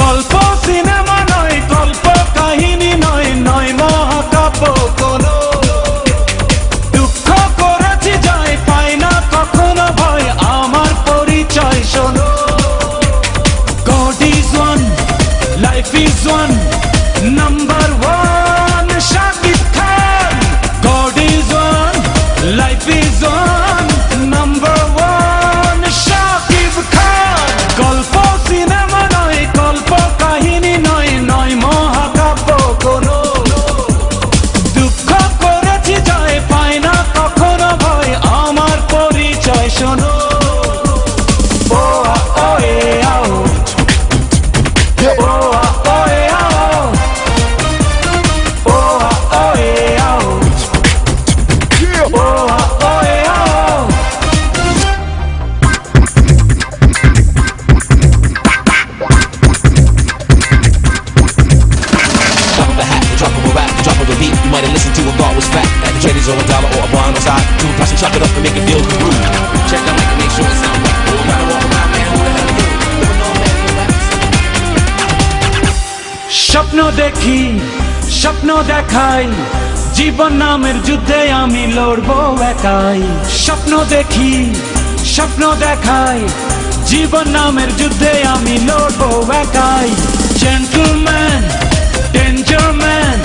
গল্প সিনেমা নয়, গল্প কাহিনী নয়, নয় মহাকাব্য কোনো। দুঃখ করেছি যায়, পাই না কখনো ভয়, আমার পরিচয় শোনো। God is one, life is one, number one Shakib Khan. God is one, life is one, number one Shakib Khan. গল্প সিনেমা নয়, গল্প কাহিনী নয়, নয় মহাকাব্য কোনো। দুঃখ করেছি যায়, পাই না কখনো ভয়, আমার পরিচয় শোনো। Might have listened to a thought was fact. At the traders on $1 or a bond on side. Do a price and chop it up and make it feel good. Check the mic and make sure it sounds right. Oh, gotta walk around, man. Who the hell are you? Never know, man. স্বপ্ন দেখি, স্বপ্ন দেখাই, জীবন নামের যুদ্ধে আমি লড়বো একাই। স্বপ্ন দেখি, স্বপ্ন দেখাই, জীবন নামের যুদ্ধে আমি লড়বো একাই। Gentleman, danger man,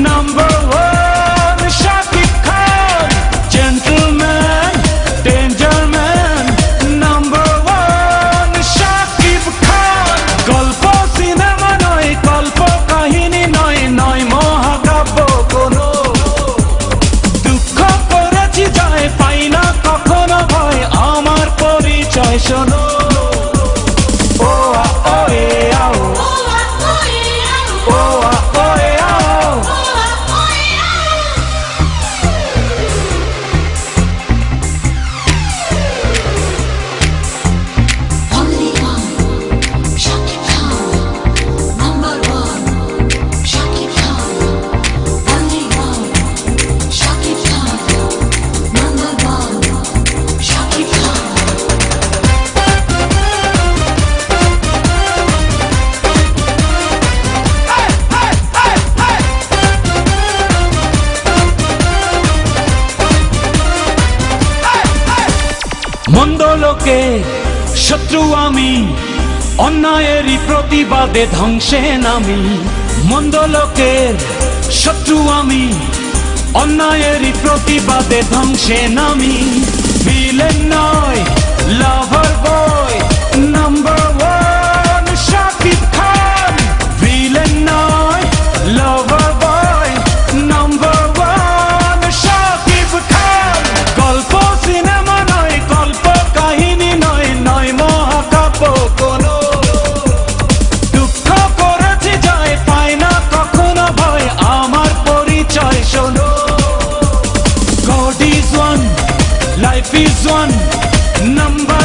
number one Shakib Khan. Gentleman, danger man, number one Shakib Khan. গল্প সিনেমা নয়, গল্প কাহিনী নয়, নয় মহাকাব্য কোনো। দুঃখ করেছি যায়, পাই না কখনো ভয়, আমার পরিচয় শোনো। মন্দ লোকে শত্রু আমি, অন্যায়েরই প্রতিবাদে ধ্বংসে নামি। মন্দ লোকের শত্রু আমি, অন্যায়েরই প্রতিবাদে ধ্বংসে নামি। ভিলেন নয়, লাভার বয়, নাম্বার ওয়ান শাকিব খান। ভিলেন নয়, লাভার বয়, নাম্বার ওয়ান শাকিব খান। গল্প সিনেমা নয়, গল্প কাহিনী নয়, নয় মহাকাব্য কোনো। দুঃখ করেছি যায়, পাই না কখনো ভয়, আমার পরিচয় শোনো। God is one, life is one, number